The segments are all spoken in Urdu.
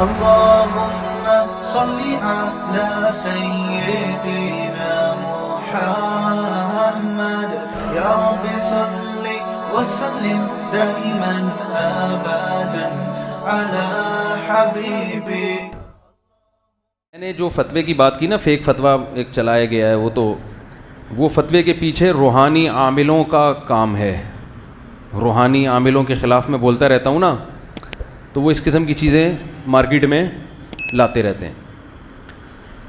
اللهم صل على سيدنا محمد يا رب صل وسلم دائما ابدا على حبيبي. میں نے جو فتوے کی بات کی نا، فیک فتویٰ ایک چلایا گیا ہے، وہ فتوے کے پیچھے روحانی عاملوں کا کام ہے. روحانی عاملوں کے خلاف میں بولتا رہتا ہوں نا، تو وہ اس قسم کی چیزیں مارکیٹ میں لاتے رہتے ہیں.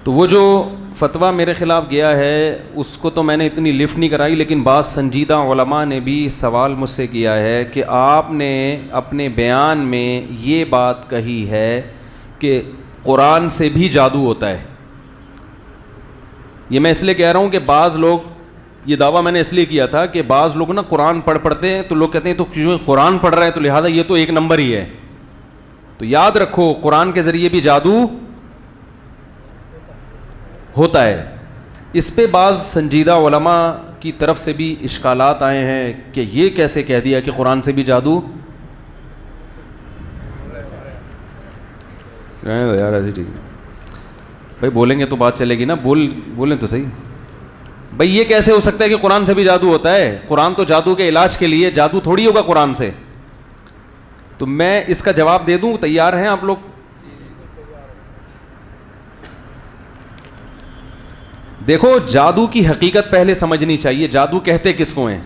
تو وہ جو فتویٰ میرے خلاف گیا ہے اس کو تو میں نے اتنی لفٹ نہیں کرائی، لیکن بعض سنجیدہ علماء نے بھی سوال مجھ سے کیا ہے کہ آپ نے اپنے بیان میں یہ بات کہی ہے کہ قرآن سے بھی جادو ہوتا ہے. یہ میں اس لیے کہہ رہا ہوں کہ بعض لوگ، یہ دعویٰ میں نے اس لیے کیا تھا کہ بعض لوگ نا قرآن پڑھتے ہیں تو لوگ کہتے ہیں تو کیوں قرآن پڑھ رہے ہیں تو لہٰذا یہ تو ایک نمبر ہی ہے. تو یاد رکھو قرآن کے ذریعے بھی جادو ہوتا ہے. اس پہ بعض سنجیدہ علماء کی طرف سے بھی اشکالات آئے ہیں کہ یہ کیسے کہہ دیا کہ قرآن سے بھی جادو. یار ایسے ٹھیک ہے بھائی، بولیں گے تو بات چلے گی نا، بولیں تو صحیح بھائی. یہ کیسے ہو سکتا ہے کہ قرآن سے بھی جادو ہوتا ہے؟ قرآن تو جادو کے علاج کے لیے، جادو تھوڑی ہوگا قرآن سے. تو میں اس کا جواب دے دوں، تیار ہیں آپ لوگ؟ دیکھو جادو کی حقیقت پہلے سمجھنی چاہیے. جادو کہتے کس کو ہیں؟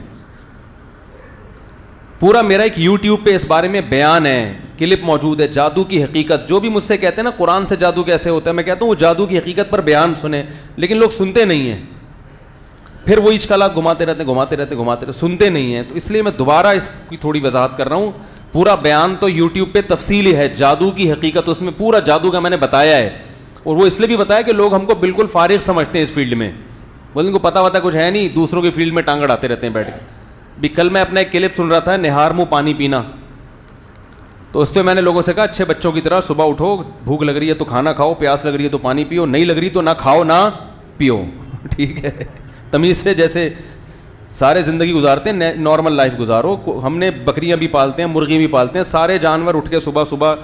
پورا میرا ایک یوٹیوب پہ اس بارے میں بیان ہے، کلپ موجود ہے. جادو کی حقیقت، جو بھی مجھ سے کہتے ہیں نا قرآن سے جادو کیسے ہوتا ہے، میں کہتا ہوں وہ جادو کی حقیقت پر بیان سنیں، لیکن لوگ سنتے نہیں ہیں. پھر وہی اشکالات گھماتے رہتے سنتے نہیں ہیں. تو اس لیے میں دوبارہ اس کی تھوڑی وضاحت کر رہا ہوں. پورا بیان تو یوٹیوب پہ تفصیلی ہے، جادو کی حقیقت اس میں پورا جادو کا میں نے بتایا ہے. اور وہ اس لیے بھی بتایا کہ لوگ ہم کو بالکل فارغ سمجھتے ہیں اس فیلڈ میں، بولے ان کو پتہ کچھ ہے نہیں، دوسروں کی فیلڈ میں ٹانگ اڑاتے رہتے ہیں بیٹھ کے. بھی کل میں اپنا ایک کلپ سن رہا تھا، نہار منہ پانی پینا. تو اس پہ میں نے لوگوں سے کہا اچھے بچوں کی طرح صبح اٹھو، بھوک لگ رہی ہے تو کھانا کھاؤ، پیاس لگ رہی ہے تو پانی پیو، نہیں لگ رہی تو نہ کھاؤ نہ پیو. ٹھیک ہے، تمیز سے جیسے سارے زندگی گزارتے ہیں نارمل لائف گزارو. ہم نے بکریاں بھی پالتے ہیں، مرغی بھی پالتے ہیں، سارے جانور اٹھ کے صبح صبح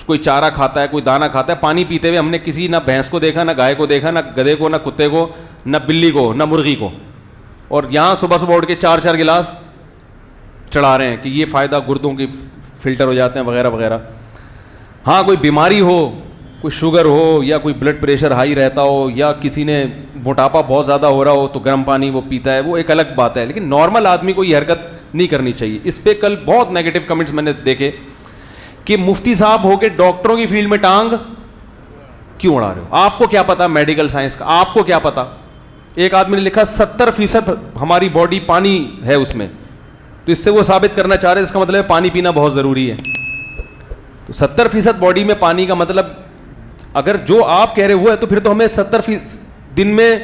کوئی چارہ کھاتا ہے، کوئی دانہ کھاتا ہے. پانی پیتے ہوئے ہم نے کسی نہ بھینس کو دیکھا، نہ گائے کو دیکھا، نہ گدھے کو، نہ کتے کو، نہ بلی کو، نہ مرغی کو. اور یہاں صبح صبح اٹھ کے 4 گلاس چڑھا رہے ہیں کہ یہ فائدہ گردوں کی فلٹر ہو جاتے ہیں وغیرہ وغیرہ. ہاں کوئی بیماری ہو، کوئی شوگر ہو، یا کوئی بلڈ پریشر ہائی رہتا ہو، یا کسی نے موٹاپا بہت زیادہ ہو رہا ہو تو گرم پانی وہ پیتا ہے، وہ ایک الگ بات ہے. لیکن نارمل آدمی کو یہ حرکت نہیں کرنی چاہیے. اس پہ کل بہت نیگیٹو کمنٹس میں نے دیکھے کہ مفتی صاحب ہو کے ڈاکٹروں کی فیلڈ میں ٹانگ کیوں اڑا رہے ہو؟ آپ کو کیا پتا میڈیکل سائنس کا؟ آپ کو کیا پتا؟ ایک آدمی نے لکھا 70% ہماری باڈی پانی ہے اس میں، تو اس سے وہ ثابت کرنا چاہ رہے ہیں اس کا مطلب ہے پانی پینا بہت ضروری ہے. تو 70% باڈی میں پانی کا مطلب اگر جو آپ کہہ رہے ہوئے تو پھر تو ہمیں 70% دن میں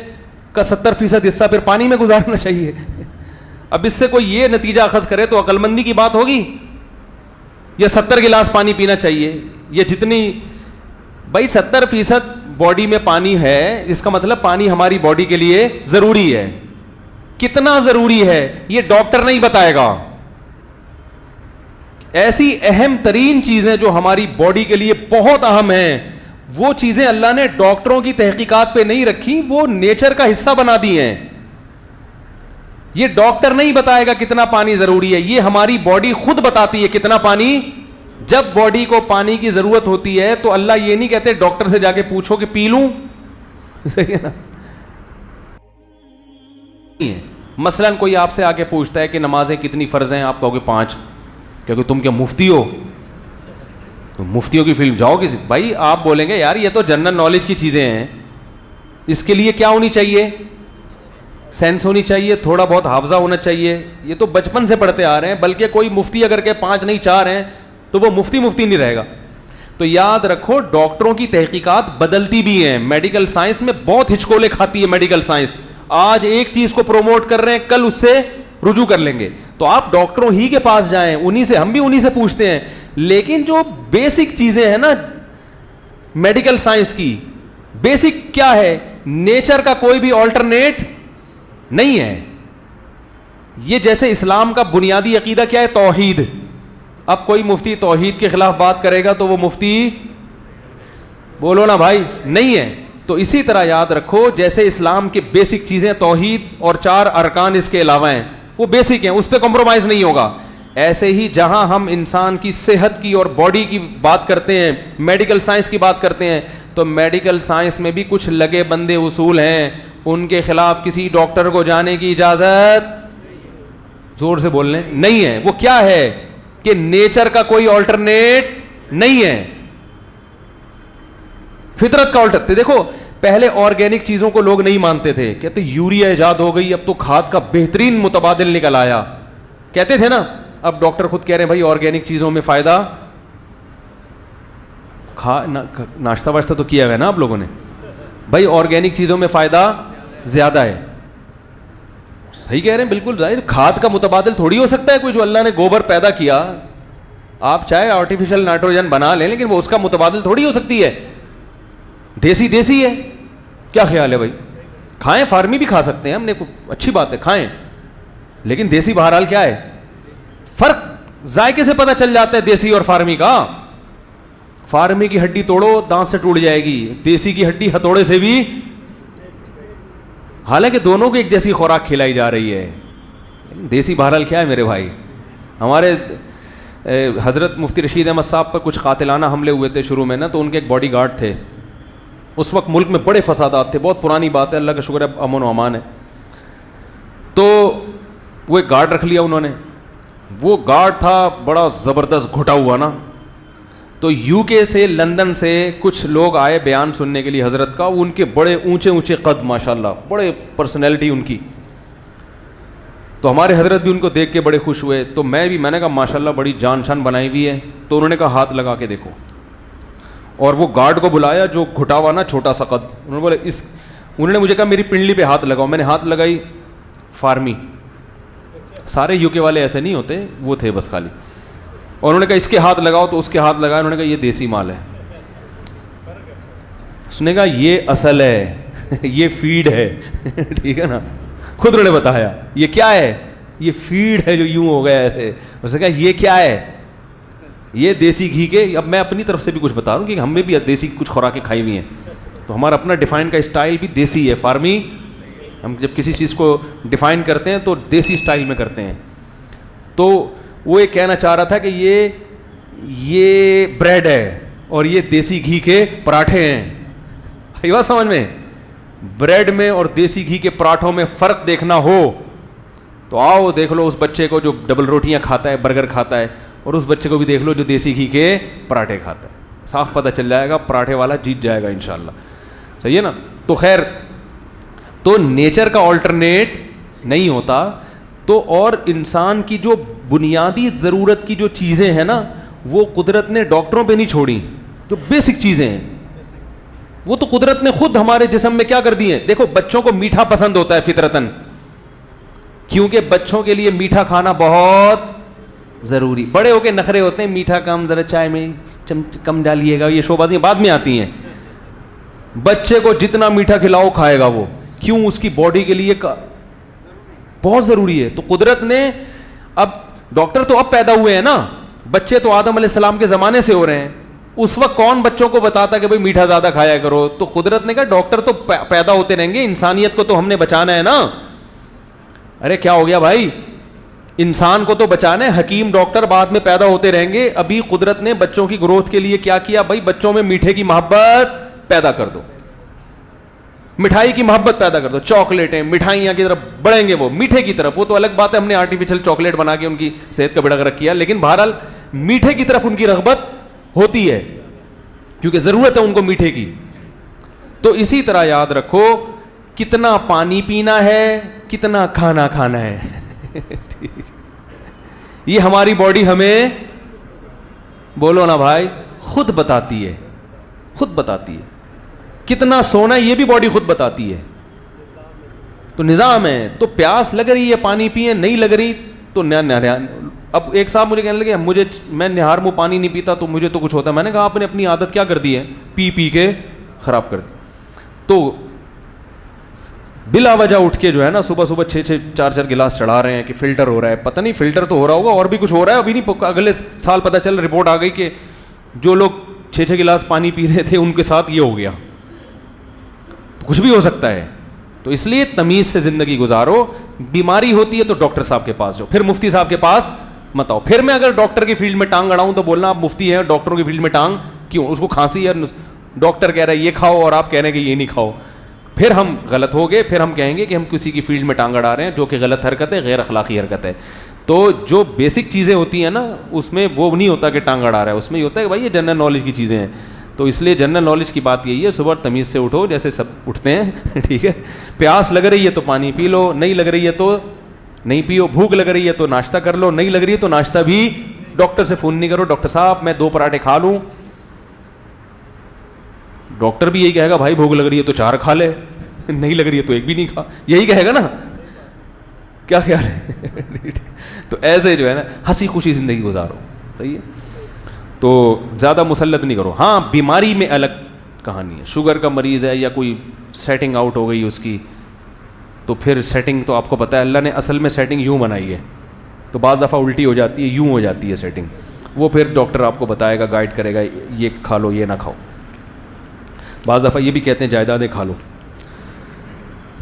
کا 70% حصہ پھر پانی میں گزارنا چاہیے. اب اس سے کوئی یہ نتیجہ اخذ کرے تو عقل مندی کی بات ہوگی. یہ 70 گلاس پانی پینا چاہیے، یہ جتنی بھائی 70% باڈی میں پانی ہے، اس کا مطلب پانی ہماری باڈی کے لیے ضروری ہے. کتنا ضروری ہے یہ ڈاکٹر نہیں بتائے گا. ایسی اہم ترین چیزیں جو ہماری باڈی کے لیے بہت اہم ہیں، وہ چیزیں اللہ نے ڈاکٹروں کی تحقیقات پہ نہیں رکھی، وہ نیچر کا حصہ بنا دی ہیں. یہ ڈاکٹر نہیں بتائے گا کتنا پانی ضروری ہے، یہ ہماری باڈی خود بتاتی ہے کتنا پانی. جب باڈی کو پانی کی ضرورت ہوتی ہے تو اللہ یہ نہیں کہتے ڈاکٹر سے جا کے پوچھو کہ پی لوں. صحیح ہے نا؟ مثلا کوئی آپ سے آ کے پوچھتا ہے کہ نمازیں کتنی فرض ہیں، آپ کہو گے 5. کیونکہ تم کیا مفتی ہو؟ تو مفتیوں کی فلم جاؤ کسی. بھائی آپ بولیں گے یار یہ تو جنرل نالج کی چیزیں ہیں، اس کے لیے کیا ہونی چاہیے؟ سینس ہونی چاہیے، تھوڑا بہت حافظہ ہونا چاہیے. یہ تو بچپن سے پڑھتے آ رہے ہیں. بلکہ کوئی مفتی اگر کہ 5 نہیں 4 ہیں تو وہ مفتی نہیں رہے گا. تو یاد رکھو ڈاکٹروں کی تحقیقات بدلتی بھی ہیں. میڈیکل سائنس میں بہت ہچکولے کھاتی ہے میڈیکل سائنس. آج ایک چیز کو پروموٹ کر رہے ہیں، کل اس سے رجوع کر لیں گے. تو آپ ڈاکٹروں ہی کے پاس جائیں، انہی سے، ہم بھی انہی سے پوچھتے ہیں. لیکن جو بیسک چیزیں ہیں نا میڈیکل سائنس کی، بیسک کیا ہے؟ نیچر کا کوئی بھی آلٹرنیٹ نہیں ہے. یہ جیسے اسلام کا بنیادی عقیدہ کیا ہے؟ توحید. اب کوئی مفتی توحید کے خلاف بات کرے گا تو وہ مفتی بولو نا بھائی, نہیں ہے. تو اسی طرح یاد رکھو جیسے اسلام کی بیسک چیزیں توحید اور 4 ارکان اس کے علاوہ ہیں, وہ بیسک ہیں, اس پہ کمپرومائز نہیں ہوگا. ایسے ہی جہاں ہم انسان کی صحت کی اور باڈی کی بات کرتے ہیں, میڈیکل سائنس کی بات کرتے ہیں, تو میڈیکل سائنس میں بھی کچھ لگے بندے اصول ہیں, ان کے خلاف کسی ڈاکٹر کو جانے کی اجازت, زور سے بولنے, نہیں ہے. وہ کیا ہے کہ نیچر کا کوئی آلٹرنیٹ نہیں ہے, فطرت کا آلٹر. دیکھو پہلے آرگینک چیزوں کو لوگ نہیں مانتے تھے, کہتے یوریا ایجاد ہو گئی, اب تو کھاد کا بہترین متبادل نکل آیا, کہتے تھے نا. اب ڈاکٹر خود کہہ رہے ہیں بھائی آرگینک چیزوں میں فائدہ, ناشتہ واشتہ تو کیا ہوا ہے نا آپ لوگوں نے, بھائی آرگینک چیزوں میں فائدہ زیادہ ہے. صحیح کہہ رہے ہیں بالکل ظاہر, کھاد کا متبادل تھوڑی ہو سکتا ہے کوئی, جو اللہ نے گوبر پیدا کیا, آپ چاہے آرٹیفیشل نائٹروجن بنا لیں لیکن وہ اس کا متبادل تھوڑی ہو سکتی ہے. دیسی دیسی ہے. کیا خیال ہے بھائی, کھائیں, فارمی بھی کھا سکتے ہیں ہم نے, اچھی بات ہے کھائیں, لیکن دیسی بہرحال کیا ہے, فرق ذائقے سے پتہ چل جاتا ہے دیسی اور فارمی کا. فارمی کی ہڈی توڑو دانت سے ٹوٹ جائے گی, دیسی کی ہڈی ہتھوڑے سے بھی, حالانکہ دونوں کو ایک جیسی خوراک کھلائی جا رہی ہے. دیسی بہرحال کیا ہے میرے بھائی. ہمارے حضرت مفتی رشید احمد صاحب پر کچھ قاتلانہ حملے ہوئے تھے شروع میں نا, تو ان کے ایک باڈی گارڈ تھے. اس وقت ملک میں بڑے فسادات تھے, بہت پرانی بات ہے, اللہ کا شکر ہے امن و امان ہے. تو وہ ایک گارڈ رکھ لیا انہوں نے. وہ گارڈ تھا بڑا زبردست گھٹا ہوا نا. تو یو کے سے, لندن سے کچھ لوگ آئے بیان سننے کے لیے حضرت کا. ان کے بڑے اونچے اونچے قد, ماشاءاللہ بڑے پرسنالٹی ان کی. تو ہمارے حضرت بھی ان کو دیکھ کے بڑے خوش ہوئے. تو میں نے کہا ماشاءاللہ بڑی جان شان بنائی ہوئی ہے. تو انہوں نے کہا ہاتھ لگا کے دیکھو, اور وہ گارڈ کو بلایا جو گھٹا ہوا نا چھوٹا سا قد. انہوں نے بولے انہوں نے مجھے کہا میری پنڈلی پہ ہاتھ لگاؤ. میں نے ہاتھ لگائی, فارمی. سارے یو کے والے ایسے نہیں ہوتے, وہ تھے بس خالی. اور انہوں نے کہا اس کے ہاتھ لگاؤ, تو اس کے ہاتھ لگایا. انہوں نے کہا یہ دیسی مال ہے. اس نے کہا یہ اصل ہے, یہ فیڈ ہے. ٹھیک ہے نا, خود انہوں نے بتایا یہ کیا ہے, یہ فیڈ ہے جو یوں ہو گیا ہے. اس نے کہا یہ کیا ہے, یہ دیسی گھی کے. اب میں اپنی طرف سے بھی کچھ بتا رہا ہوں کہ ہم نے بھی دیسی کچھ خوراکیں کھائی ہوئی ہیں, تو ہمارا اپنا ڈیفائن کا اسٹائل بھی دیسی ہے, فارمی. ہم جب کسی چیز کو ڈیفائن کرتے ہیں تو دیسی اسٹائل میں کرتے ہیں. تو وہ یہ کہنا چاہ رہا تھا کہ یہ بریڈ ہے اور یہ دیسی گھی کے پراٹھے ہیں. یہ بات سمجھ میں, بریڈ میں اور دیسی گھی کے پراٹھوں میں فرق دیکھنا ہو تو آؤ دیکھ لو اس بچے کو جو ڈبل روٹیاں کھاتا ہے, برگر کھاتا ہے, اور اس بچے کو بھی دیکھ لو جو دیسی گھی کے پراٹھے کھاتا ہے. صاف پتہ چل جائے گا, پراٹھے والا جیت جائے گا انشاءاللہ. صحیح ہے نا. تو خیر, تو نیچر کا آلٹرنیٹ نہیں ہوتا. تو اور انسان کی جو بنیادی ضرورت کی جو چیزیں ہیں نا, وہ قدرت نے ڈاکٹروں پہ نہیں چھوڑی. جو بیسک چیزیں ہیں وہ تو قدرت نے خود ہمارے جسم میں کیا کر دی ہیں. دیکھو بچوں کو میٹھا پسند ہوتا ہے فطرتاً, کیونکہ بچوں کے لیے میٹھا کھانا بہت ضروری. بڑے ہو کے نخرے ہوتے ہیں, میٹھا کم, ذرا چائے میں کم ڈالیے گا, یہ شوبازیاں بعد میں آتی ہیں. بچے کو جتنا میٹھا کھلاؤ کھائے گا وہ, کیوں, اس کی باڈی کے لیے بہت ضروری ہے. تو قدرت نے, اب ڈاکٹر تو اب پیدا ہوئے ہیں نا, بچے تو آدم علیہ السلام کے زمانے سے ہو رہے ہیں. اس وقت کون بچوں کو بتاتا کہ بھئی میٹھا زیادہ کھایا کرو. تو قدرت نے کہا ڈاکٹر تو پیدا ہوتے رہیں گے, انسانیت کو تو ہم نے بچانا ہے نا. ارے کیا ہو گیا بھائی, انسان کو تو بچانا ہے, حکیم ڈاکٹر بعد میں پیدا ہوتے رہیں گے. ابھی قدرت نے بچوں کی گروتھ کے لیے کیا کیا بھائی, بچوں میں میٹھے کی محبت پیدا کر دو, مٹھائی کی محبت پیدا کر دو. چاکلیٹیں, مٹھائیاں کی طرف بڑھیں گے وہ, میٹھے کی طرف. وہ تو الگ بات ہے, ہم نے آرٹیفیشل چاکلیٹ بنا کے ان کی صحت کا بیڑا غرق کیا, لیکن بہرحال میٹھے کی طرف ان کی رغبت ہوتی ہے کیونکہ ضرورت ہے ان کو میٹھے کی. تو اسی طرح یاد رکھو, کتنا پانی پینا ہے, کتنا کھانا کھانا ہے. یہ ہماری باڈی ہمیں, بولو نا بھائی, خود بتاتی ہے, خود بتاتی ہے. کتنا سونا ہے یہ بھی باڈی خود بتاتی ہے. تو نظام ہے. تو پیاس لگ رہی ہے پانی پیئے, نہیں لگ رہی تو اب ایک صاحب مجھے کہنے لگے میں نہار منہ پانی نہیں پیتا تو مجھے تو کچھ ہوتا ہے. میں نے کہا آپ نے اپنی عادت کیا کر دی ہے, پی پی کے خراب کر دی. تو بلا وجہ اٹھ کے جو ہے نا صبح صبح 4 گلاس چڑھا رہے ہیں کہ فلٹر ہو رہا ہے. پتہ نہیں فلٹر تو ہو رہا ہوگا, اور بھی کچھ ہو رہا ہے. ابھی نہیں, اگلے سال پتہ چل رپورٹ آ گئی کہ جو لوگ 6 گلاس پانی پی رہے تھے ان کے ساتھ یہ ہو گیا, تو کچھ بھی ہو سکتا ہے. تو اس لیے تمیز سے زندگی گزارو. بیماری ہوتی ہے تو ڈاکٹر صاحب کے پاس جاؤ, پھر مفتی صاحب کے پاس مت آؤ. پھر میں اگر ڈاکٹر کی فیلڈ میں ٹانگ اڑاؤں تو بولنا آپ مفتی ہیں, ڈاکٹروں کی فیلڈ میں ٹانگ کیوں, اس کو کھانسی ہے, ڈاکٹر کہہ رہا ہے یہ کھاؤ اور آپ کہہ رہے ہیں کہ یہ نہیں کھاؤ, پھر ہم غلط ہو گئے. پھر ہم کہیں گے کہ ہم کسی کی فیلڈ میں ٹانگ اڑا رہے ہیں, جو کہ غلط حرکت ہے, غیر اخلاقی حرکت ہے. تو جو بیسک چیزیں ہوتی ہیں نا اس میں وہ نہیں ہوتا کہ ٹانگ اڑا رہا ہے, اس میں یہ ہوتا ہے کہ بھائی یہ جنرل نالج کی چیزیں ہیں. تو اس لیے جنرل نالج کی بات یہی ہے, صبح تمیز سے اٹھو جیسے سب اٹھتے ہیں, ٹھیک ہے. پیاس لگ رہی ہے تو پانی پی لو, نہیں لگ رہی ہے تو نہیں پیو. بھوک لگ رہی ہے تو ناشتہ کر لو, نہیں لگ رہی ہے تو ناشتہ بھی ڈاکٹر سے فون نہیں کرو ڈاکٹر صاحب میں 2 پراٹھے کھا لوں. ڈاکٹر بھی یہی کہے گا بھائی بھوک لگ رہی ہے تو 4 کھا لے, نہیں لگ رہی ہے تو 1 بھی نہیں کھا, یہی کہے گا نا. کیا خیال ہے؟ تو ایسے جو ہے نا ہنسی خوشی زندگی گزارو, صحیح ہے. تو زیادہ مسلط نہیں کرو. ہاں بیماری میں الگ کہانی ہے, شوگر کا مریض ہے یا کوئی سیٹنگ آؤٹ ہو گئی اس کی, تو پھر سیٹنگ تو آپ کو پتہ ہے اللہ نے اصل میں سیٹنگ یوں بنائی ہے, تو بعض دفعہ الٹی ہو جاتی ہے, یوں ہو جاتی ہے سیٹنگ. وہ پھر ڈاکٹر آپ کو بتائے گا, گائیڈ کرے گا, یہ کھا لو یہ نہ کھاؤ. بعض دفعہ یہ بھی کہتے ہیں جائیدادیں کھا لو.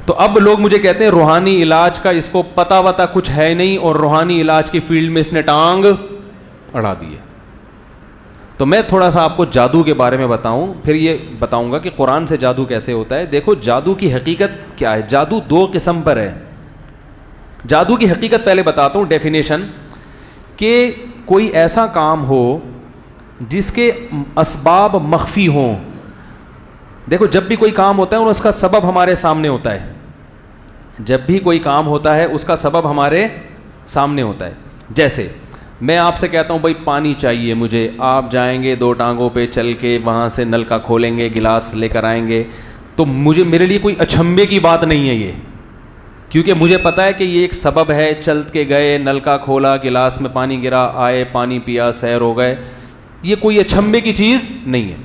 تو اب لوگ مجھے کہتے ہیں روحانی علاج کا اس کو پتہ وتا کچھ ہے نہیں, اور روحانی علاج کی فیلڈ میں اس نے ٹانگ اڑا دی ہے. تو میں تھوڑا سا آپ کو جادو کے بارے میں بتاؤں, پھر یہ بتاؤں گا کہ قرآن سے جادو کیسے ہوتا ہے. دیکھو جادو کی حقیقت کیا ہے. جادو 2 قسم پر ہے. جادو کی حقیقت پہلے بتاتا ہوں, ڈیفینیشن, کہ کوئی ایسا کام ہو جس کے اسباب مخفی ہوں. دیکھو جب بھی کوئی کام ہوتا ہے اور اس کا سبب ہمارے سامنے ہوتا ہے, جب بھی کوئی کام ہوتا ہے اس کا سبب ہمارے سامنے ہوتا ہے. جیسے میں آپ سے کہتا ہوں بھائی پانی چاہیے مجھے, آپ جائیں گے 2 ٹانگوں پہ چل کے وہاں سے نل کا کھولیں گے, گلاس لے کر آئیں گے, تو میرے لیے کوئی اچھمبے کی بات نہیں ہے یہ, کیونکہ مجھے پتہ ہے کہ یہ ایک سبب ہے. چل کے گئے, نل کا کھولا, گلاس میں پانی گرا, آئے پانی پیا, سیر ہو گئے, یہ کوئی اچھمبے کی چیز نہیں ہے.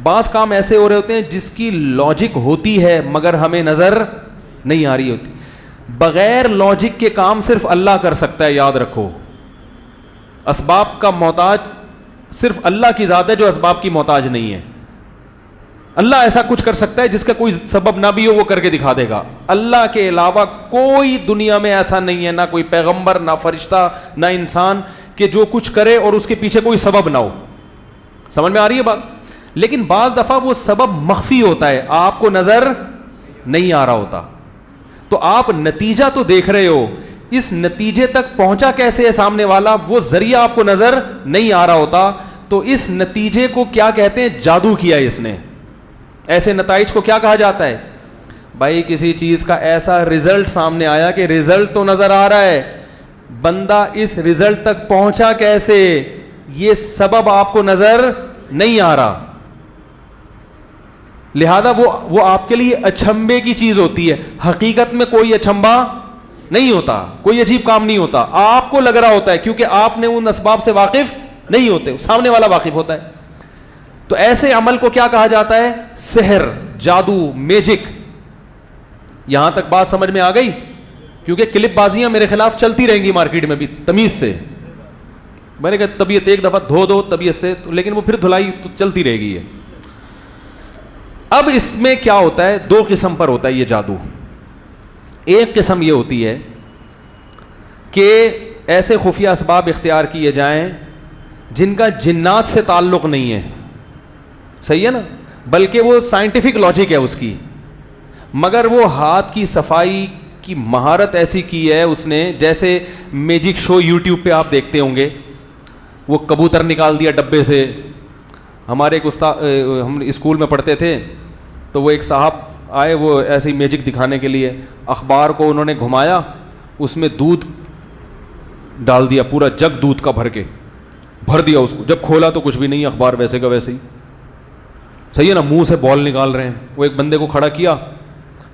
بعض کام ایسے ہو رہے ہوتے ہیں جس کی لاجک ہوتی ہے مگر ہمیں نظر نہیں آ رہی ہوتی. بغیر لاجک کے کام صرف اللہ کر سکتا ہے, یاد رکھو. اسباب کا محتاج صرف اللہ کی ذات ہے جو اسباب کی محتاج نہیں ہے. اللہ ایسا کچھ کر سکتا ہے جس کا کوئی سبب نہ بھی ہو, وہ کر کے دکھا دے گا. اللہ کے علاوہ کوئی دنیا میں ایسا نہیں ہے, نہ کوئی پیغمبر, نہ فرشتہ, نہ انسان, کہ جو کچھ کرے اور اس کے پیچھے کوئی سبب نہ ہو. سمجھ میں آ رہی ہے بات؟ لیکن بعض دفعہ وہ سبب مخفی ہوتا ہے, آپ کو نظر نہیں آ رہا ہوتا. تو آپ نتیجہ تو دیکھ رہے ہو, اس نتیجے تک پہنچا کیسے ہے سامنے والا, وہ ذریعہ آپ کو نظر نہیں آ رہا ہوتا. تو اس نتیجے کو کیا کہتے ہیں؟ جادو کیا ہے اس نے. ایسے نتائج کو کیا کہا جاتا ہے؟ بھائی کسی چیز کا ایسا رزلٹ سامنے آیا کہ رزلٹ تو نظر آ رہا ہے, بندہ اس رزلٹ تک پہنچا کیسے, یہ سبب آپ کو نظر نہیں آ رہا. لہذا وہ آپ کے لیے اچھمبے کی چیز ہوتی ہے. حقیقت میں کوئی اچھمبا نہیں ہوتا, کوئی عجیب کام نہیں ہوتا. آپ کو لگ رہا ہوتا ہے کیونکہ آپ نے ان اسباب سے واقف نہیں ہوتے, سامنے والا واقف ہوتا ہے. تو ایسے عمل کو کیا کہا جاتا ہے؟ سحر, جادو, میجک. یہاں تک بات سمجھ میں آ گئی؟ کیونکہ کلپ بازیاں میرے خلاف چلتی رہیں گی مارکیٹ میں بھی تمیز سے. میں نے کہا طبیعت ایک دفعہ دھو دو طبیعت سے, لیکن وہ پھر دھلائی تو چلتی رہے گی. اب اس میں کیا ہوتا ہے؟ 2 قسم پر ہوتا ہے یہ جادو. ایک قسم یہ ہوتی ہے کہ ایسے خفیہ اسباب اختیار کیے جائیں جن کا جنات سے تعلق نہیں ہے, صحیح ہے نا, بلکہ وہ سائنٹیفک لاجک ہے اس کی, مگر وہ ہاتھ کی صفائی کی مہارت ایسی کی ہے اس نے. جیسے میجک شو یوٹیوب پہ آپ دیکھتے ہوں گے, وہ کبوتر نکال دیا ڈبے سے. ہمارے ایک استاد, ہم اسکول میں پڑھتے تھے, تو وہ ایک صاحب آئے, وہ ایسی میجک دکھانے کے لیے. اخبار کو انہوں نے گھمایا, اس میں دودھ ڈال دیا, پورا جگ دودھ کا بھر دیا اس کو. جب کھولا تو کچھ بھی نہیں, اخبار ویسے کا ویسے ہی. صحیح ہے نا, منہ سے بال نکال رہے ہیں. وہ ایک بندے کو کھڑا کیا,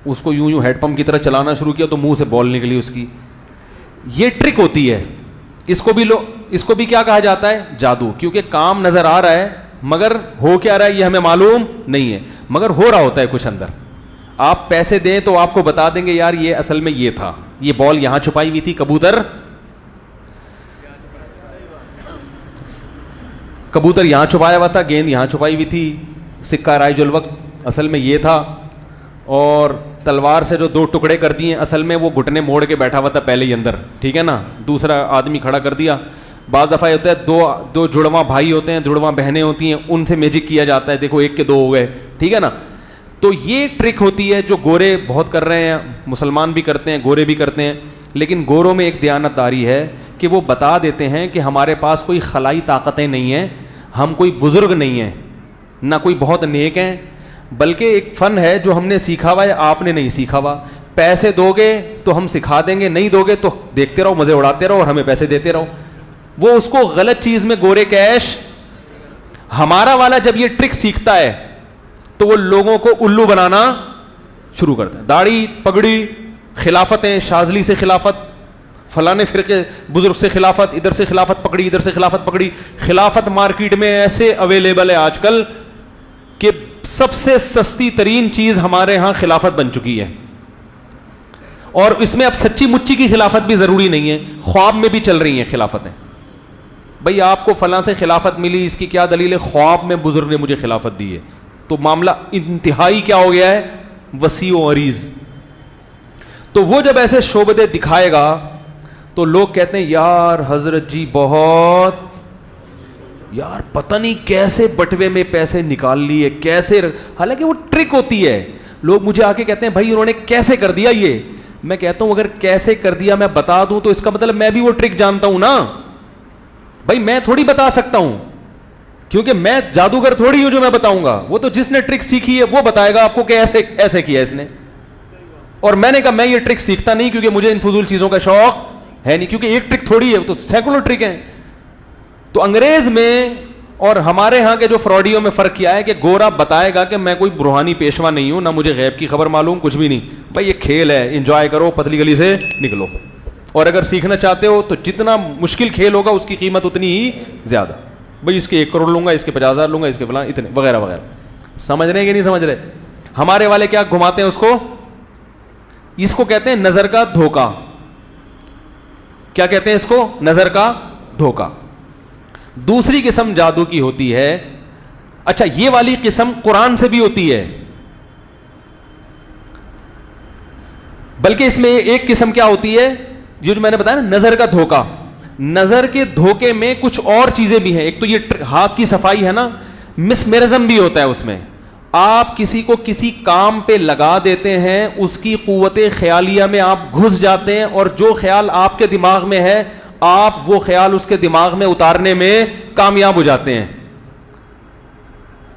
اس کو یوں ہیڈ پمپ کی طرح چلانا شروع کیا, تو منہ سے بال نکلی اس کی. یہ ٹرک ہوتی ہے. اس کو بھی کیا کہا جاتا ہے؟ جادو. کیونکہ کام نظر آ رہا ہے مگر ہو کیا رہا ہے یہ ہمیں معلوم نہیں ہے, مگر ہو رہا ہوتا ہے کچھ اندر. آپ پیسے دیں تو آپ کو بتا دیں گے یار یہ اصل میں یہ تھا, یہ بال یہاں چھپائی ہوئی تھی, کبوتر. کبوتر یہاں چھپایا ہوا تھا, گیند یہاں چھپائی ہوئی تھی, سکہ رائج الوقت اصل میں یہ تھا, اور تلوار سے جو 2 ٹکڑے کر دیے اصل میں وہ گھٹنے موڑ کے بیٹھا ہوا تھا پہلے ہی اندر, ٹھیک ہے نا, دوسرا آدمی کھڑا کر دیا. بعض دفعہ ہوتا ہے دو جڑواں بھائی ہوتے ہیں, جڑواں بہنیں ہوتی ہیں, ان سے میجک کیا جاتا ہے, دیکھو 1 کے 2 ہو گئے, ٹھیک ہے نا. تو یہ ٹرک ہوتی ہے جو گورے بہت کر رہے ہیں, مسلمان بھی کرتے ہیں, گورے بھی کرتے ہیں, لیکن گوروں میں ایک دیانتداری ہے کہ وہ بتا دیتے ہیں کہ ہمارے پاس کوئی خلائی طاقتیں نہیں ہیں, ہم کوئی بزرگ نہیں ہیں, نہ کوئی بہت نیک ہیں, بلکہ ایک فن ہے جو ہم نے سیکھا ہوا ہے, آپ نے نہیں سیکھا ہوا. پیسے دو گے تو ہم سکھا دیں گے, نہیں دو گے تو دیکھتے رہو, مزے اڑاتے رہو اور ہمیں پیسے دیتے رہو. وہ اس کو غلط چیز میں گورے کیش. ہمارا والا جب یہ ٹرک سیکھتا ہے تو وہ لوگوں کو الو بنانا شروع کرتا ہے. داڑھی پگڑی, خلافتیں, شاذلی سے خلافت, فلانے فرقے بزرگ سے خلافت, ادھر سے خلافت پکڑی, ادھر سے خلافت پکڑی. خلافت مارکیٹ میں ایسے اویلیبل ہے آج کل کہ سب سے سستی ترین چیز ہمارے ہاں خلافت بن چکی ہے. اور اس میں اب سچی مچی کی خلافت بھی ضروری نہیں ہے, خواب میں بھی چل رہی ہیں خلافتیں. بھئی آپ کو فلاں سے خلافت ملی, اس کی کیا دلیل ہے؟ خواب میں بزرگ نے مجھے خلافت دی ہے. تو معاملہ انتہائی کیا ہو گیا ہے, وسیع و عریض. تو وہ جب ایسے شعبدے دکھائے گا تو لوگ کہتے ہیں یار حضرت جی بہت, یار پتہ نہیں کیسے بٹوے میں پیسے نکال لیے, کیسے, حالانکہ وہ ٹرک ہوتی ہے. لوگ مجھے آ کے کہتے ہیں بھائی انہوں نے کیسے کر دیا یہ. میں کہتا ہوں اگر کیسے کر دیا میں بتا دوں تو اس کا مطلب میں بھی وہ ٹرک جانتا ہوں نا. بھائی میں تھوڑی بتا سکتا ہوں, کیونکہ میں جادوگر تھوڑی ہوں جو میں بتاؤں گا. وہ تو جس نے ٹرک سیکھی ہے وہ بتائے گا آپ کو کہ ایسے ایسے کیا اس نے. اور میں نے کہا میں یہ ٹرک سیکھتا نہیں کیونکہ مجھے ان فضول چیزوں کا شوق ہے نہیں, کیونکہ ایک ٹرک تھوڑی ہے, وہ تو سینکڑوں ٹرک ہیں. تو انگریز میں اور ہمارے ہاں کے جو فراڈیوں میں فرق کیا ہے کہ گورا بتائے گا کہ میں کوئی روحانی پیشوا نہیں ہوں, نہ مجھے غیب کی خبر معلوم, کچھ بھی نہیں. بھائی یہ کھیل ہے, انجوائے کرو, پتلی گلی سے نکلو. اور اگر سیکھنا چاہتے ہو تو جتنا مشکل کھیل ہوگا اس کی قیمت اتنی ہی زیادہ. بھائی اس کے 1 کروڑ لوں گا, اس کے 50,000 لوں گا, اس کے فلاں اتنے وغیرہ وغیرہ. سمجھ رہے ہیں کہ نہیں سمجھ رہے؟ ہمارے والے کیا گھماتے ہیں اس کو کہتے ہیں نظر کا دھوکہ. کیا کہتے ہیں اس کو؟ نظر کا دھوکہ. دوسری قسم جادو کی ہوتی ہے, اچھا یہ والی قسم قرآن سے بھی ہوتی ہے, بلکہ اس میں ایک قسم کیا ہوتی ہے جو میں نے بتایا نا نظر کا دھوکہ. نظر کے دھوکے میں کچھ اور چیزیں بھی ہیں. ایک تو یہ ہاتھ کی صفائی ہے نا, مسمرزم بھی ہوتا ہے اس میں. آپ کسی کو کسی کام پہ لگا دیتے ہیں, اس کی قوت خیالیہ میں آپ گھس جاتے ہیں, اور جو خیال آپ کے دماغ میں ہے آپ وہ خیال اس کے دماغ میں اتارنے میں کامیاب ہو جاتے ہیں.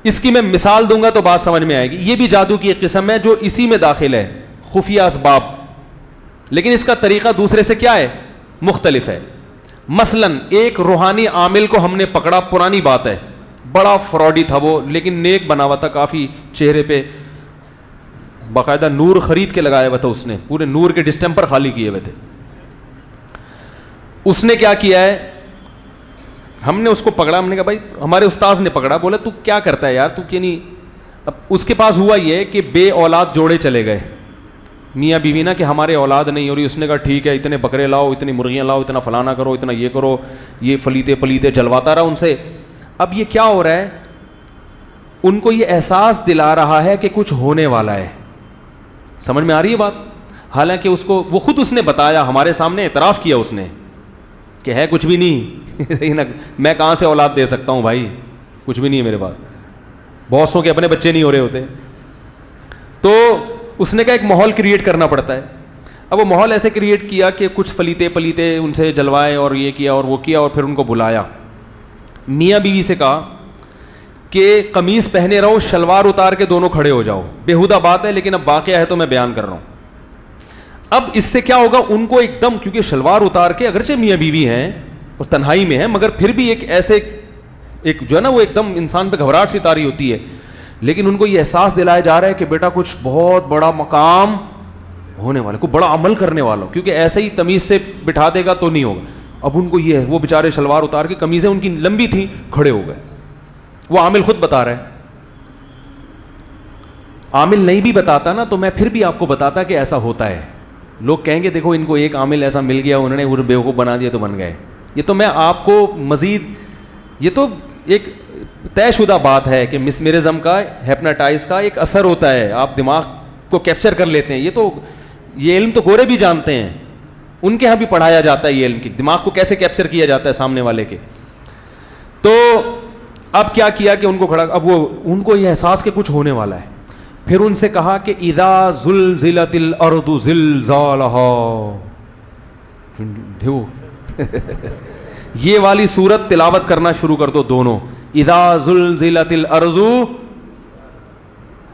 اس کی میں مثال دوں گا تو بات سمجھ میں آئے گی. یہ بھی جادو کی ایک قسم ہے جو اسی میں داخل ہے, خفیہ اسباب, لیکن اس کا طریقہ دوسرے سے کیا ہے, مختلف ہے. مثلا ایک روحانی عامل کو ہم نے پکڑا, پرانی بات ہے, بڑا فراڈی تھا وہ, لیکن نیک بنا ہوا تھا کافی, چہرے پہ باقاعدہ نور خرید کے لگایا ہوا تھا, اس نے پورے نور کے ڈسٹمپر خالی کیے ہوئے تھے. اس نے کیا کیا ہے, ہم نے اس کو پکڑا, ہم نے کہا بھائی, ہمارے استاذ نے پکڑا, بولا تو کیا کرتا ہے یار تو کیا نہیں. اب اس کے پاس ہوا یہ کہ بے اولاد جوڑے چلے گئے, میاں بیوی نا, کہ ہمارے اولاد نہیں ہو رہی. اس نے کہا ٹھیک ہے, اتنے بکرے لاؤ, اتنی مرغیاں لاؤ, اتنا فلانا کرو, اتنا یہ کرو, یہ فلیتے پلیتے جلواتا رہا ان سے. اب یہ کیا ہو رہا ہے, ان کو یہ احساس دلا رہا ہے کہ کچھ ہونے والا ہے. سمجھ میں آ رہی ہے بات؟ حالانکہ اس کو وہ خود اس نے بتایا, ہمارے سامنے اعتراف کیا اس نے کہ ہے کچھ بھی نہیں. میں کہاں سے اولاد دے سکتا ہوں بھائی, کچھ بھی نہیں ہے میرے پاس. بہت کے اپنے بچے نہیں ہو رہے ہوتے. تو اس نے کہا ایک ماحول کریٹ کرنا پڑتا ہے. اب وہ ماحول ایسے کریٹ کیا کہ کچھ فلیتے پلیتے ان سے جلوائے, اور یہ کیا اور وہ کیا, اور پھر ان کو بلایا. میاں بیوی سے کہا کہ قمیص پہنے رہو, شلوار اتار کے دونوں کھڑے ہو جاؤ. بےہودہ بات ہے لیکن اب واقعہ ہے تو میں بیان کر رہا ہوں. اب اس سے کیا ہوگا, ان کو ایک دم, کیونکہ شلوار اتار کے اگرچہ میاں بیوی ہیں اور تنہائی میں ہیں, مگر پھر بھی ایک ایسے ایک جو ہے نا وہ ایک دم انسان پہ گھبراہٹ سی طاری ہوتی ہے. لیکن ان کو یہ احساس دلایا جا رہا ہے کہ بیٹا کچھ بہت بڑا مقام ہونے والا, کوئی بڑا عمل کرنے والا, کیونکہ ایسے ہی تمیز سے بٹھا دے گا تو نہیں ہوگا. اب ان کو یہ ہے, وہ بیچارے شلوار اتار کے, قمیضیں ان کی لمبی تھیں, کھڑے ہو گئے. وہ عامل خود بتا رہا ہے. عامل نہیں بھی بتاتا نا تو میں پھر بھی آپ کو بتاتا کہ ایسا ہوتا ہے. لوگ کہیں گے دیکھو ان کو ایک عامل ایسا مل گیا, انہوں نے بیوقوف بنا دیا تو بن گئے. یہ تو میں آپ کو مزید, یہ تو ایک طے شدہ بات ہے کہ مسمرزم کا ہیپناٹائز کا ایک اثر ہوتا ہے, آپ دماغ کو کیپچر کر لیتے ہیں. یہ علم تو گورے بھی جانتے ہیں, ان کے ہاں بھی پڑھایا جاتا ہے یہ علم, کہ دماغ کو کیسے کیپچر کیا جاتا ہے سامنے والے کے. تو اب کیا کیا کہ ان کو کھڑا, اب وہ ان کو یہ احساس کہ کچھ ہونے والا ہے. پھر ان سے کہا کہ اذا زلزلت الارض زلزالها, یہ والی سورت تلاوت کرنا شروع کر دو دونوں. اذا زلزلت الارض,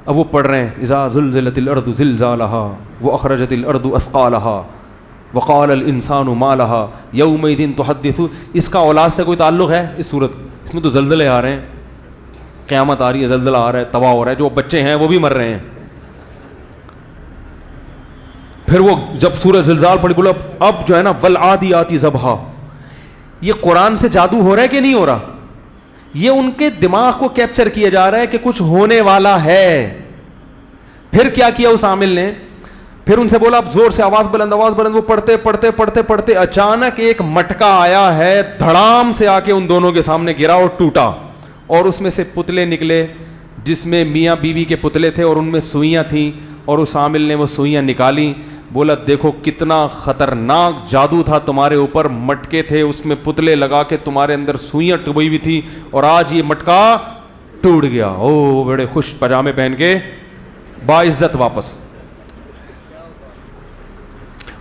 اب وہ پڑھ رہے ہیں اذا زلزلت الارض زلزالها واخرجت الارض اثقالها وقال الانسان ما لها يومئذ تحدث. اس کا اولاد سے کوئی تعلق ہے اس سورت؟ اس میں تو زلزلے آ رہے ہیں, قیامت آ رہی ہے, زلزلہ آ رہا ہے, تباہ ہو رہا ہے, جو بچے ہیں وہ بھی مر رہے ہیں. پھر وہ جب سورہ زلزال پڑھی بولا اب جو ہے نا والعادیات ضبحا, یہ قرآن سے جادو ہو رہا ہے کہ نہیں ہو رہا؟ یہ ان کے دماغ کو کیپچر کیا جا رہا ہے کہ کچھ ہونے والا ہے. پھر کیا کیا اس عامل نے, پھر ان سے بولا اب زور سے آواز بلند, وہ پڑھتے پڑھتے پڑھتے پڑھتے اچانک ایک مٹکا آیا ہے, دھڑام سے آ کے ان دونوں کے سامنے گرا اور ٹوٹا, اور اس میں سے پتلے نکلے جس میں میاں بیوی کے پتلے تھے اور ان میں سوئیاں تھیں, اور اس عامل نے وہ سوئیاں نکالی. بولا دیکھو کتنا خطرناک جادو تھا تمہارے اوپر, مٹکے تھے اس میں پتلے لگا کے تمہارے اندر سوئیاں ٹبئی ہوئی تھی, اور آج یہ مٹکا ٹوٹ گیا. او بڑے خوش پجامے پہن کے باعزت واپس.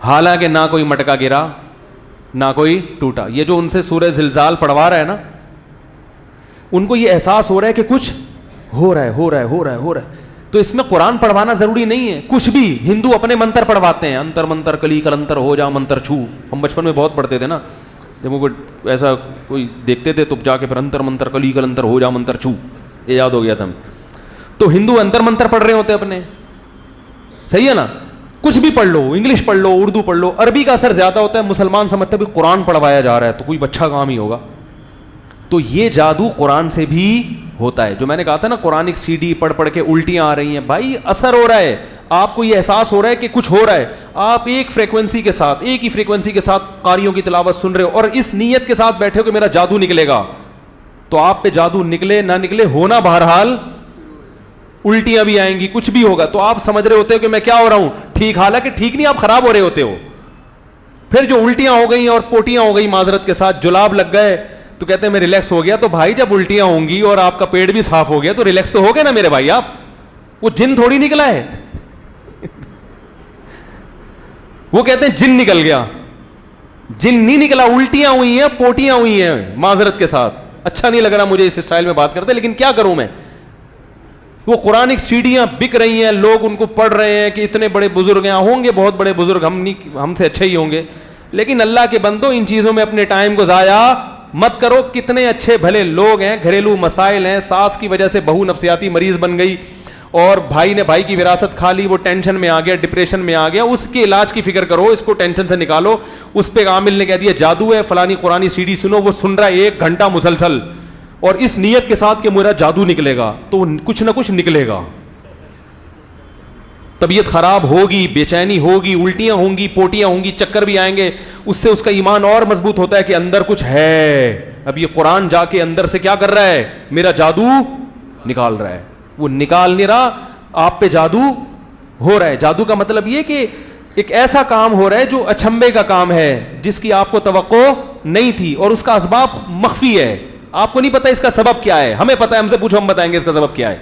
حالانکہ نہ کوئی مٹکا گرا نہ کوئی ٹوٹا. یہ جو ان سے سورہ زلزال پڑھوا رہا ہے نا, ان کو یہ احساس ہو رہا ہے کہ کچھ ہو رہا ہے. تو اس میں قرآن پڑھوانا ضروری نہیں ہے, کچھ بھی. ہندو اپنے منتر پڑھواتے ہیں, انتر منتر کلی کلنتر ہو جا منتر چھو. ہم بچپن میں بہت پڑھتے تھے نا, جب وہ ایسا کوئی دیکھتے تھے تو جا کے پھر انتر منتر کلی کلنتر ہو جا منتر چھو, یہ یاد ہو گیا تھا ہمیں. تو ہندو انتر منتر پڑھ رہے ہوتے اپنے, صحیح ہے نا. کچھ بھی پڑھ لو, انگلش پڑھ لو, اردو پڑھ لو, عربی کا اثر زیادہ ہوتا ہے. مسلمان سمجھتے بھی قرآن پڑھوایا جا رہا ہے تو کوئی اچھا کام ہی ہوگا. تو یہ جادو قرآن سے بھی ہوتا ہے. جو میں نے کہا تھا نا قرآنک سی ڈی پڑھ پڑھ کے الٹیاں آ رہی ہیں, بھائی اثر ہو رہا ہے, آپ کو یہ احساس ہو رہا ہے کہ کچھ ہو رہا ہے. آپ ایک فریکوینسی کے ساتھ, ایک ہی فریکوینسی کے ساتھ قاریوں کی تلاوت سن رہے ہو, اور اس نیت کے ساتھ بیٹھے ہو کہ میرا جادو نکلے گا. تو آپ پہ جادو نکلے نہ نکلے, ہونا بہرحال الٹیاں بھی آئیں گی, کچھ بھی ہوگا. تو آپ سمجھ رہے ہوتے ہو کہ میں کیا ہو رہا ہوں ٹھیک, حالانکہ ٹھیک نہیں, آپ خراب ہو رہے ہوتے ہو. پھر جو الٹیاں ہو گئی اور پوٹیاں ہو گئی, معذرت کے ساتھ جلاب لگ گئے, تو کہتے ہیں میں ریلیکس ہو گیا. تو بھائی جب الٹیاں ہوں گی اور آپ کا پیٹ بھی صاف ہو گیا تو ریلیکس تو ہو گئے نا میرے بھائی آپ. وہ جن تھوڑی نکلا ہے. وہ کہتے ہیں جن نکل گیا, جن نہیں نکلا, الٹیاں ہوئی ہیں, پوٹیاں ہوئی ہیں, معذرت کے ساتھ. اچھا نہیں لگ رہا مجھے اس اسٹائل میں بات کرتے, لیکن کیا کروں میں. وہ قرآنک سیڑیاں بک رہی ہیں, لوگ ان کو پڑھ رہے ہیں کہ اتنے بڑے بزرگ ہیں, ہوں گے بہت بڑے بزرگ, ہم سے اچھے ہی ہوں گے, لیکن اللہ کے بندو ان چیزوں میں اپنے ٹائم کو ضائع مت کرو. کتنے اچھے بھلے لوگ ہیں, گھریلو مسائل ہیں, ساس کی وجہ سے بہو نفسیاتی مریض بن گئی, اور بھائی نے بھائی کی وراثت کھا لی, وہ ٹینشن میں آ گیا, ڈپریشن میں آ گیا, اس کے علاج کی فکر کرو, اس کو ٹینشن سے نکالو. اس پہ عامل نے کہہ دیا جادو ہے, فلانی قرآنی سی ڈی سنو, وہ سن رہا ہے 1 گھنٹہ مسلسل, اور اس نیت کے ساتھ کہ میرا جادو نکلے گا, تو کچھ نہ کچھ نکلے گا. طبیعت خراب ہوگی, بے چینی ہوگی, الٹیاں ہوں گی, پوٹیاں ہوں گی, چکر بھی آئیں گے. اس سے اس کا ایمان اور مضبوط ہوتا ہے کہ اندر کچھ ہے. اب یہ قرآن جا کے اندر سے کیا کر رہا ہے, میرا جادو نکال رہا ہے. وہ نکال نہیں رہا, آپ پہ جادو ہو رہا ہے. جادو کا مطلب یہ کہ ایک ایسا کام ہو رہا ہے جو اچھمبے کا کام ہے, جس کی آپ کو توقع نہیں تھی, اور اس کا اسباب مخفی ہے. آپ کو نہیں پتا اس کا سبب کیا ہے, ہمیں پتا ہے, ہم سے پوچھو ہم بتائیں گے اس کا سبب کیا ہے.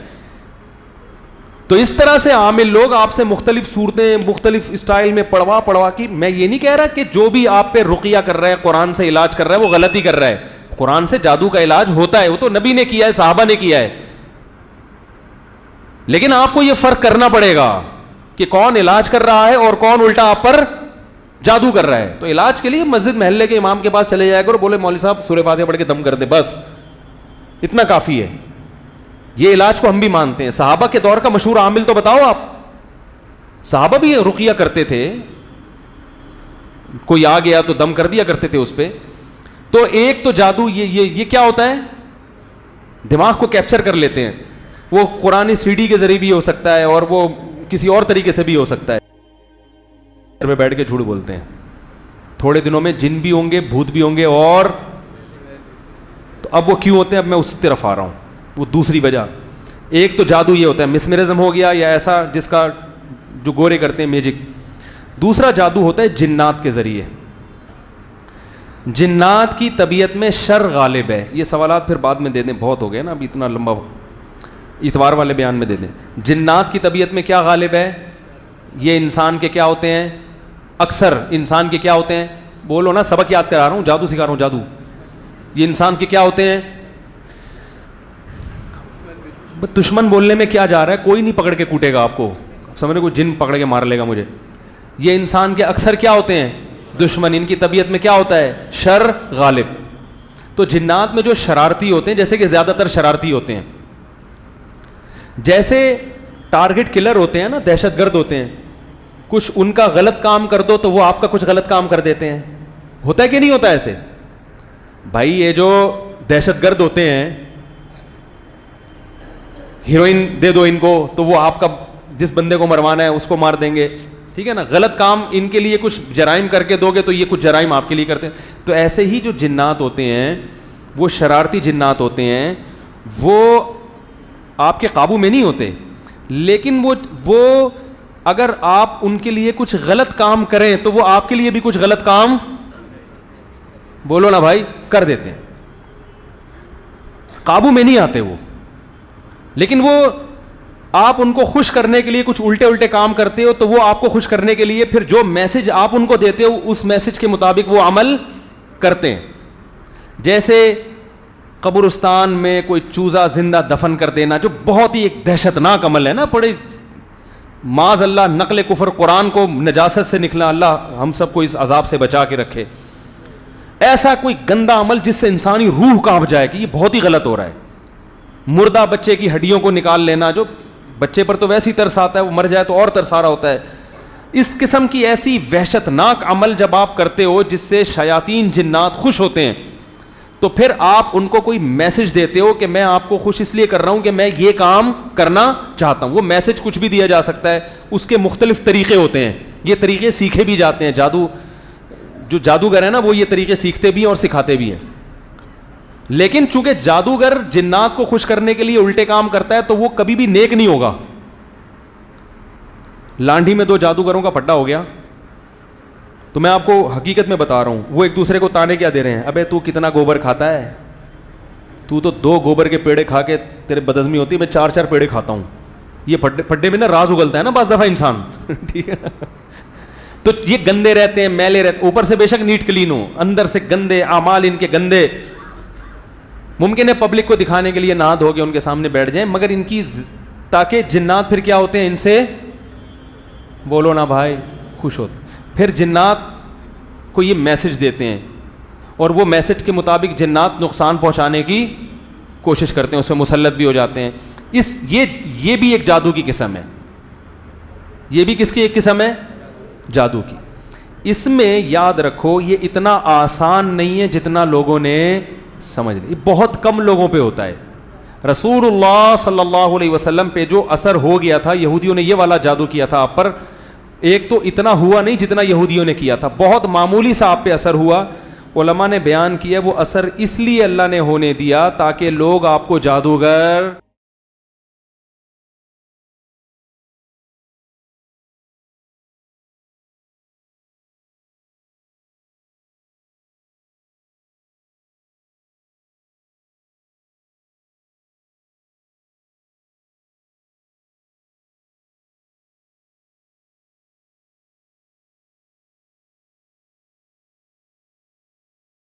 تو اس طرح سے عامل لوگ آپ سے مختلف صورتیں مختلف اسٹائل میں پڑھوا کی. میں یہ نہیں کہہ رہا کہ جو بھی آپ پہ رقیہ کر رہا ہے, قرآن سے علاج کر رہا ہے, وہ غلطی کر رہا ہے. قرآن سے جادو کا علاج ہوتا ہے, وہ تو نبی نے کیا ہے, صحابہ نے کیا ہے. لیکن آپ کو یہ فرق کرنا پڑے گا کہ کون علاج کر رہا ہے اور کون الٹا آپ پر جادو کر رہا ہے. تو علاج کے لیے مسجد محلے کے امام کے پاس چلے جائے کرو, بولے مولوی صاحب سورہ فاتحہ پڑھ کے دم کر دے, بس اتنا کافی ہے. یہ علاج کو ہم بھی مانتے ہیں. صحابہ کے دور کا مشہور عامل تو بتاؤ آپ. صحابہ بھی رقیہ کرتے تھے, کوئی آ گیا تو دم کر دیا کرتے تھے اس پہ. تو ایک تو جادو یہ کیا ہوتا ہے, دماغ کو کیپچر کر لیتے ہیں. وہ قرآن سی ڈی کے ذریعے بھی ہو سکتا ہے, اور وہ کسی اور طریقے سے بھی ہو سکتا ہے. گھر میں بیٹھ کے جھوٹ بولتے ہیں. تھوڑے دنوں میں جن بھی ہوں گے, بھوت بھی ہوں گے, اور تو اب وہ کیوں ہوتے ہیں اب میں اس طرف آ رہا ہوں. وہ دوسری وجہ, ایک تو جادو یہ ہوتا ہے مسمرزم ہو گیا یا ایسا جس کا جو گورے کرتے ہیں میجک. دوسرا جادو ہوتا ہے جنات کے ذریعے. جنات کی طبیعت میں شر غالب ہے. یہ سوالات پھر بعد میں دے دیں, بہت ہو گئے نا ابھی اتنا لمبا, اتوار والے بیان میں دے دیں. جنات کی طبیعت میں کیا غالب ہے؟ یہ انسان کے کیا ہوتے ہیں؟ اکثر انسان کے کیا ہوتے ہیں؟ بولو نا, سبق یاد کرا رہا ہوں, جادو سکھا رہا ہوں, جادو. یہ انسان کے کیا ہوتے ہیں؟ دشمن بولنے میں کیا جا رہا ہے, کوئی نہیں پکڑ کے کوٹے گا آپ کو, سمجھ رہے, کوئی جن پکڑ کے مار لے گا مجھے. یہ انسان کے اکثر کیا ہوتے ہیں؟ دشمن. ان کی طبیعت میں کیا ہوتا ہے؟ شر غالب. تو جنات میں جو شرارتی ہوتے ہیں, جیسے کہ زیادہ تر شرارتی ہوتے ہیں, جیسے ٹارگٹ کلر ہوتے ہیں نا, دہشت گرد ہوتے ہیں, کچھ ان کا غلط کام کر دو تو وہ آپ کا کچھ غلط کام کر دیتے ہیں. ہوتا ہے کہ نہیں ہوتا ایسے؟ بھائی یہ جو دہشت گرد ہوتے ہیں, ہیروئن دے دو ان کو تو وہ آپ کا جس بندے کو مروانا ہے اس کو مار دیں گے, ٹھیک ہے نا. غلط کام ان کے لیے کچھ جرائم کر کے دو گے تو یہ کچھ جرائم آپ کے لیے کرتے ہیں. تو ایسے ہی جو جنات ہوتے ہیں وہ شرارتی جنات ہوتے ہیں, وہ آپ کے قابو میں نہیں ہوتے, لیکن وہ اگر آپ ان کے لیے کچھ غلط کام کریں تو وہ آپ کے لیے بھی کچھ غلط کام, بولو نا بھائی, کر دیتے ہیں. قابو میں نہیں آتے وہ, لیکن وہ آپ ان کو خوش کرنے کے لیے کچھ الٹے الٹے کام کرتے ہو تو وہ آپ کو خوش کرنے کے لیے پھر جو میسج آپ ان کو دیتے ہو اس میسج کے مطابق وہ عمل کرتے ہیں. جیسے قبرستان میں کوئی چوزا زندہ دفن کر دینا, جو بہت ہی ایک دہشت ناک عمل ہے نا, بڑے معاذ اللہ نقل کفر, قرآن کو نجاست سے نکلا, اللہ ہم سب کو اس عذاب سے بچا کے رکھے. ایسا کوئی گندا عمل جس سے انسانی روح کانپ جائے کہ یہ بہت ہی غلط ہو رہا ہے. مردہ بچے کی ہڈیوں کو نکال لینا, جو بچے پر تو ویسے ہی ترس آتا ہے, وہ مر جائے تو اور ترس آ رہا ہوتا ہے. اس قسم کی ایسی وحشت ناک عمل جب آپ کرتے ہو جس سے شیاطین جنات خوش ہوتے ہیں, تو پھر آپ ان کو کوئی میسج دیتے ہو کہ میں آپ کو خوش اس لیے کر رہا ہوں کہ میں یہ کام کرنا چاہتا ہوں. وہ میسج کچھ بھی دیا جا سکتا ہے, اس کے مختلف طریقے ہوتے ہیں, یہ طریقے سیکھے بھی جاتے ہیں. جو جادوگر ہے نا وہ یہ طریقے سیکھتے بھی ہیں اور سکھاتے بھی ہیں. لیکن چونکہ جادوگر جنات کو خوش کرنے کے لیے الٹے کام کرتا ہے تو وہ کبھی بھی نیک نہیں ہوگا. لانڈھی میں 2 جادوگروں کا پڈا ہو گیا, تو میں آپ کو حقیقت میں بتا رہا ہوں, وہ ایک دوسرے کو تانے کیا دے رہے ہیں, ابے تو کتنا گوبر کھاتا ہے, تو 2 گوبر کے پیڑے کھا کے تیرے بدہضمی ہوتی ہے, میں 4 پیڑے کھاتا ہوں. یہ پڈے میں نا راز اگلتا ہے نا بعض دفعہ انسان, ٹھیک ہے. تو یہ گندے رہتے ہیں, میلے رہتے, اوپر سے بے شک نیٹ کلین ہو, اندر سے گندے اعمال ان کے گندے. ممکن ہے پبلک کو دکھانے کے لیے نہا دھو کے ان کے سامنے بیٹھ جائیں, مگر ان کی تاکہ جنات پھر کیا ہوتے ہیں ان سے, بولو نا بھائی, خوش ہوتے. پھر جنات کو یہ میسج دیتے ہیں اور وہ میسج کے مطابق جنات نقصان پہنچانے کی کوشش کرتے ہیں, اس میں مسلط بھی ہو جاتے ہیں. یہ بھی ایک جادو کی قسم ہے. یہ بھی کس کی ایک قسم ہے؟ جادو کی. اس میں یاد رکھو یہ اتنا آسان نہیں ہے جتنا لوگوں نے سمجھ لیا. یہ بہت کم لوگوں پہ ہوتا ہے. رسول اللہ صلی اللہ علیہ وسلم پہ جو اثر ہو گیا تھا, یہودیوں نے یہ والا جادو کیا تھا آپ پر, ایک تو اتنا ہوا نہیں جتنا یہودیوں نے کیا تھا, بہت معمولی سا آپ پہ اثر ہوا. علماء نے بیان کیا وہ اثر اس لیے اللہ نے ہونے دیا تاکہ لوگ آپ کو جادوگر